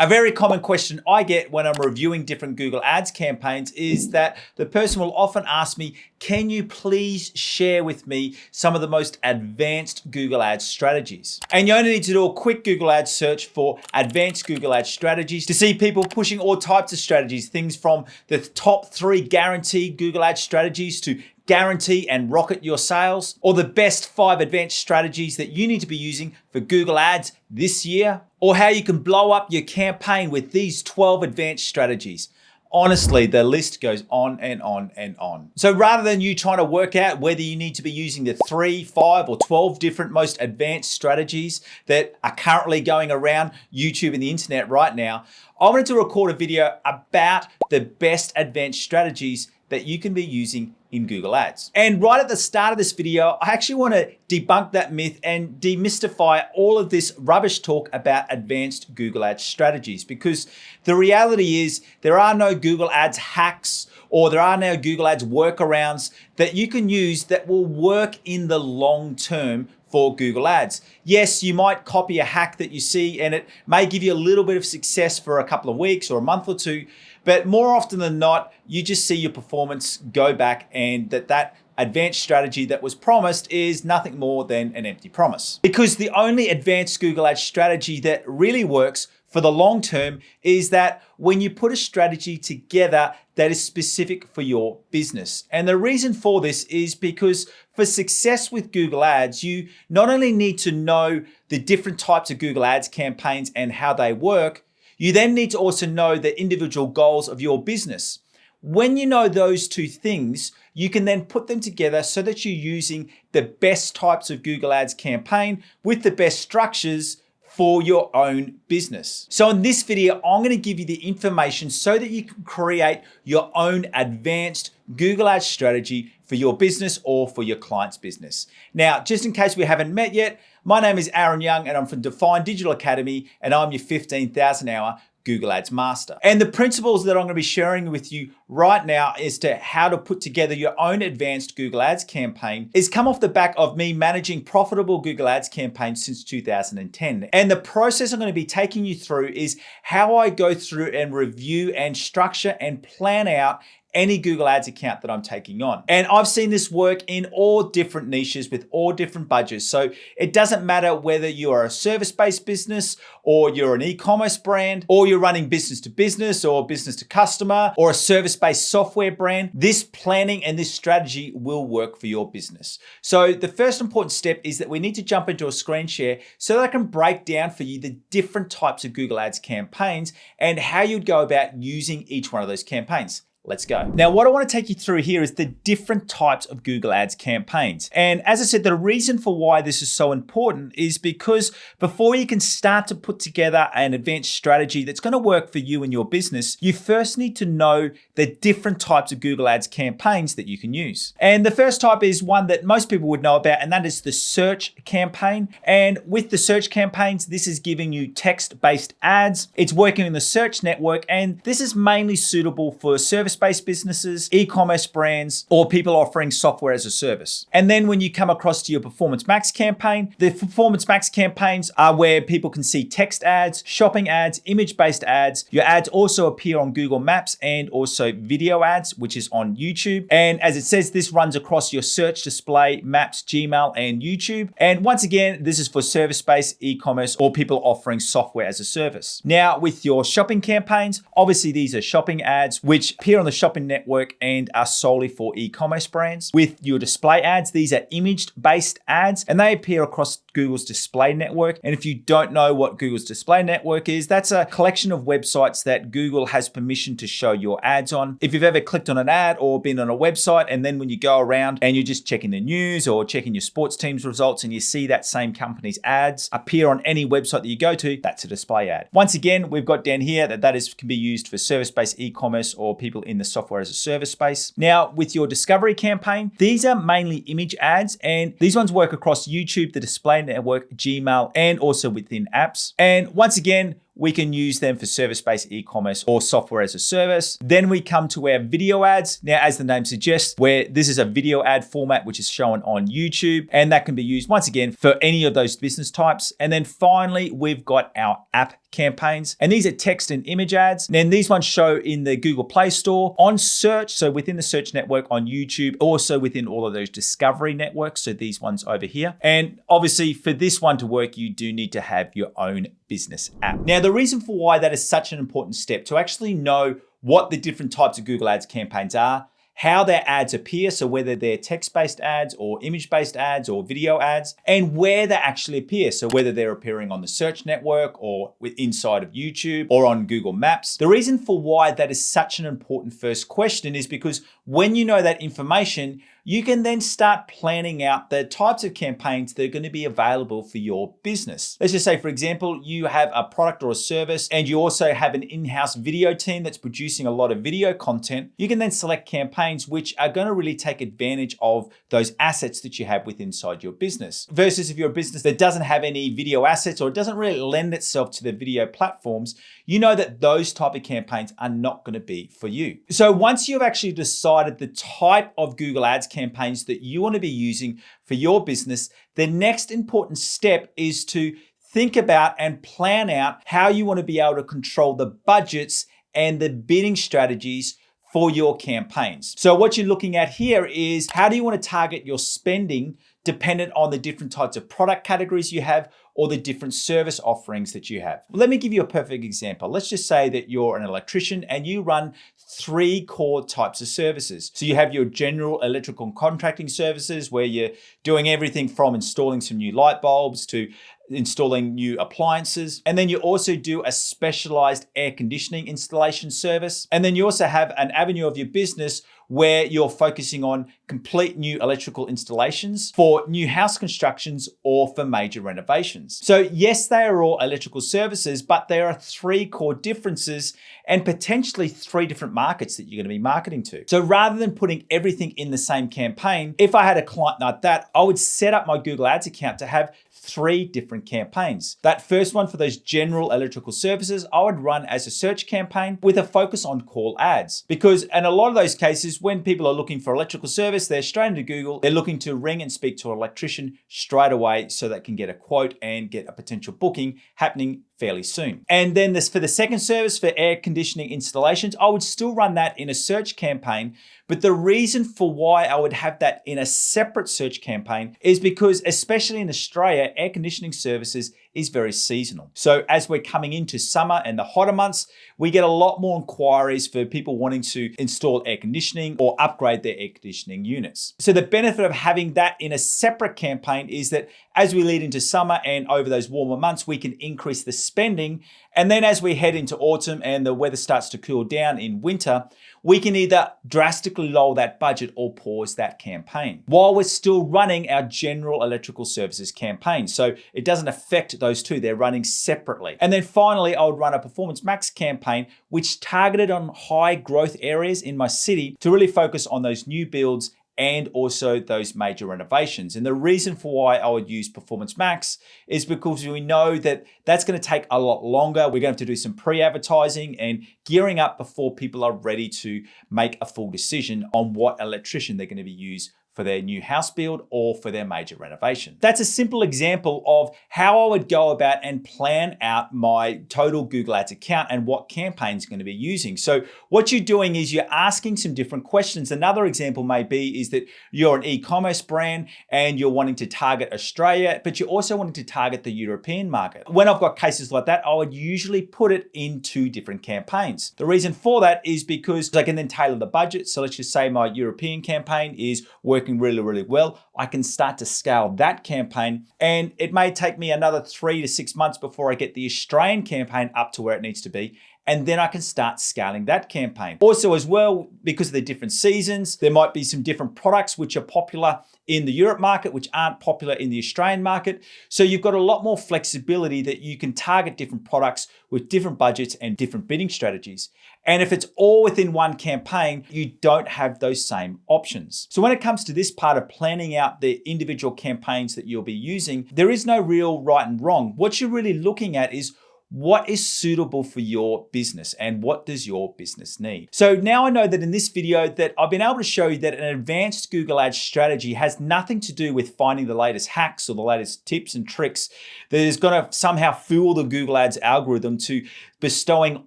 A very common question I get when I'm reviewing different Google Ads campaigns is that the person will often ask me, can you please share with me some of the most advanced Google Ads strategies? And you only need to do a quick Google Ads search for advanced Google Ads strategies to see people pushing all types of strategies, things from the top 3 guaranteed Google Ads strategies to guarantee and rocket your sales, or the best 5 advanced strategies that you need to be using for Google Ads this year, or how you can blow up your campaign with these 12 advanced strategies. Honestly, the list goes on and on and on. So rather than you trying to work out whether you need to be using the 3, 5, or 12 different most advanced strategies that are currently going around YouTube and the internet right now, I wanted to record a video about the best advanced strategies that you can be using in Google Ads. And right at the start of this video, I actually want to debunk that myth and demystify all of this rubbish talk about advanced Google Ads strategies, because the reality is there are no Google Ads hacks or there are no Google Ads workarounds that you can use that will work in the long term for Google Ads. Yes, you might copy a hack that you see and it may give you a little bit of success for a couple of weeks or a month or two, but more often than not, you just see your performance go back and that advanced strategy that was promised is nothing more than an empty promise. Because the only advanced Google Ads strategy that really works for the long term is that when you put a strategy together that is specific for your business. And the reason for this is because for success with Google Ads, you not only need to know the different types of Google Ads campaigns and how they work, you then need to also know the individual goals of your business. When you know those two things, you can then put them together so that you're using the best types of Google Ads campaign with the best structures for your own business. So in this video, I'm going to give you the information so that you can create your own advanced Google Ads strategy for your business or for your client's business. Now, just in case we haven't met yet, my name is Aaron Young and I'm from Define Digital Academy and I'm your 15,000 hour Google Ads Master. And the principles that I'm going to be sharing with you right now as to how to put together your own advanced Google Ads campaign is come off the back of me managing profitable Google Ads campaigns since 2010. And the process I'm going to be taking you through is how I go through and review and structure and plan out any Google Ads account that I'm taking on. And I've seen this work in all different niches with all different budgets. So it doesn't matter whether you are a service-based business or you're an e-commerce brand or you're running business to business or business to customer or a service-based software brand, this planning and this strategy will work for your business. So the first important step is that we need to jump into a screen share so that I can break down for you the different types of Google Ads campaigns and how you'd go about using each one of those campaigns. Let's go. Now, what I want to take you through here is the different types of Google Ads campaigns. And as I said, the reason for why this is so important is because before you can start to put together an advanced strategy that's going to work for you and your business, you first need to know the different types of Google Ads campaigns that you can use. And the first type is one that most people would know about, and that is the search campaign. And with the search campaigns, this is giving you text-based ads. It's working in the search network, and this is mainly suitable for service-based businesses, e-commerce brands, or people offering software as a service. And then when you come across to your Performance Max campaign, the Performance Max campaigns are where people can see text ads, shopping ads, image-based ads. Your ads also appear on Google Maps and also video ads, which is on YouTube. And as it says, this runs across your search, display, Maps, Gmail, and YouTube. And once again, this is for service-based e-commerce or people offering software as a service. Now, with your shopping campaigns, obviously these are shopping ads, which appear on the shopping network and are solely for e-commerce brands. With your display ads, these are image-based ads and they appear across Google's display network. And if you don't know what Google's display network is, that's a collection of websites that Google has permission to show your ads on. If you've ever clicked on an ad or been on a website and then when you go around and you're just checking the news or checking your sports team's results and you see that same company's ads appear on any website that you go to, that's a display ad. Once again, we've got down here that can be used for service-based e-commerce or people in the software as a service space. Now, with your discovery campaign, these are mainly image ads and these ones work across YouTube, the display network, Gmail, and also within apps. And once again, we can use them for service-based e-commerce or software as a service. Then we come to our video ads. Now, as the name suggests, where this is a video ad format, which is shown on YouTube, and that can be used once again for any of those business types. And then finally, we've got our app campaigns, and these are text and image ads. And these ones show in the Google Play Store, on search, so within the search network on YouTube, also within all of those discovery networks, so these ones over here. And obviously for this one to work, you do need to have your own business app. Now, the reason for why that is such an important step to actually know what the different types of Google Ads campaigns are, how their ads appear, so whether they're text-based ads or image-based ads or video ads, and where they actually appear, so whether they're appearing on the search network or inside of YouTube or on Google Maps. The reason for why that is such an important first question is because when you know that information, you can then start planning out the types of campaigns that are going to be available for your business. Let's just say, for example, you have a product or a service and you also have an in-house video team that's producing a lot of video content. You can then select campaigns which are going to really take advantage of those assets that you have within inside your business. Versus if you're a business that doesn't have any video assets or doesn't really lend itself to the video platforms, you know that those type of campaigns are not going to be for you. So once you've actually decided the type of Google Ads campaigns that you want to be using for your business, the next important step is to think about and plan out how you want to be able to control the budgets and the bidding strategies for your campaigns. So what you're looking at here is how do you want to target your spending dependent on the different types of product categories you have or the different service offerings that you have. Let me give you a perfect example. Let's just say that you're an electrician and you run 3 core types of services. So you have your general electrical contracting services where you're doing everything from installing some new light bulbs to installing new appliances. And then you also do a specialized air conditioning installation service. And then you also have an avenue of your business where you're focusing on complete new electrical installations for new house constructions or for major renovations. So yes, they are all electrical services, but there are 3 core differences and potentially 3 different markets that you're going to be marketing to. So rather than putting everything in the same campaign, if I had a client like that, I would set up my Google Ads account to have 3 different campaigns. That first one for those general electrical services, I would run as a search campaign with a focus on call ads. Because in a lot of those cases, when people are looking for electrical service, they're straight into Google, they're looking to ring and speak to an electrician straight away so they can get a quote and get a potential booking happening fairly soon. And then this for the second service for air conditioning installations, I would still run that in a search campaign. But the reason for why I would have that in a separate search campaign is because, especially in Australia, air conditioning services is very seasonal. So as we're coming into summer and the hotter months, we get a lot more inquiries for people wanting to install air conditioning or upgrade their air conditioning units. So the benefit of having that in a separate campaign is that as we lead into summer and over those warmer months, we can increase the spending. And then as we head into autumn and the weather starts to cool down in winter, we can either drastically lower that budget or pause that campaign while we're still running our general electrical services campaign. So it doesn't affect those 2, they're running separately. And then finally, I would run a Performance Max campaign, which targeted on high growth areas in my city to really focus on those new builds and also those major renovations. And the reason for why I would use Performance Max is because we know that that's going to take a lot longer. We're going to have to do some pre-advertising and gearing up before people are ready to make a full decision on what electrician they're going to be used for their new house build or for their major renovation. That's a simple example of how I would go about and plan out my total Google Ads account and what campaigns I'm going to be using. So what you're doing is you're asking some different questions. Another example may be is that you're an e-commerce brand and you're wanting to target Australia, but you're also wanting to target the European market. When I've got cases like that, I would usually put it in 2 different campaigns. The reason for that is because I can then tailor the budget. So let's just say my European campaign is working really, really well. I can start to scale that campaign, and it may take me another 3 to 6 months before I get the Australian campaign up to where it needs to be. And then I can start scaling that campaign. Also as well, because of the different seasons, there might be some different products which are popular in the Europe market, which aren't popular in the Australian market. So you've got a lot more flexibility that you can target different products with different budgets and different bidding strategies. And if it's all within one campaign, you don't have those same options. So when it comes to this part of planning out the individual campaigns that you'll be using, there is no real right and wrong. What you're really looking at is what is suitable for your business and what does your business need. So now I know that in this video that I've been able to show you that an advanced Google Ads strategy has nothing to do with finding the latest hacks or the latest tips and tricks that is going to somehow fool the Google Ads algorithm to bestowing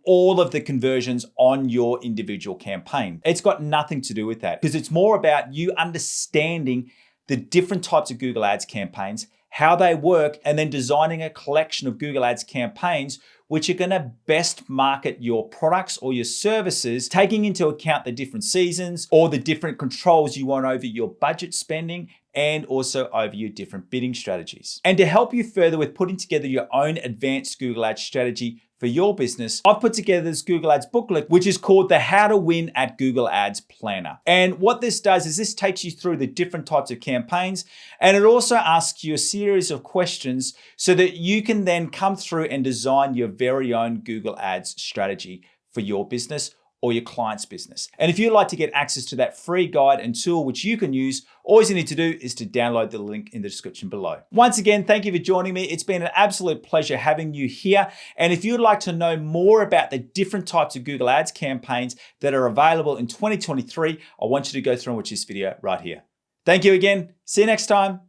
all of the conversions on your individual campaign. It's got nothing to do with that, because it's more about you understanding the different types of Google Ads campaigns, how they work, and then designing a collection of Google Ads campaigns which are gonna best market your products or your services, taking into account the different seasons or the different controls you want over your budget spending and also over your different bidding strategies. And to help you further with putting together your own advanced Google Ads strategy for your business, I've put together this Google Ads booklet, which is called the How to Win at Google Ads Planner. And what this does is this takes you through the different types of campaigns, and it also asks you a series of questions so that you can then come through and design your very own Google Ads strategy for your business or your client's business. And if you'd like to get access to that free guide and tool which you can use, all you need to do is to download the link in the description below. Once again, thank you for joining me. It's been an absolute pleasure having you here. And if you'd like to know more about the different types of Google Ads campaigns that are available in 2023, I want you to go through and watch this video right here. Thank you again. See you next time.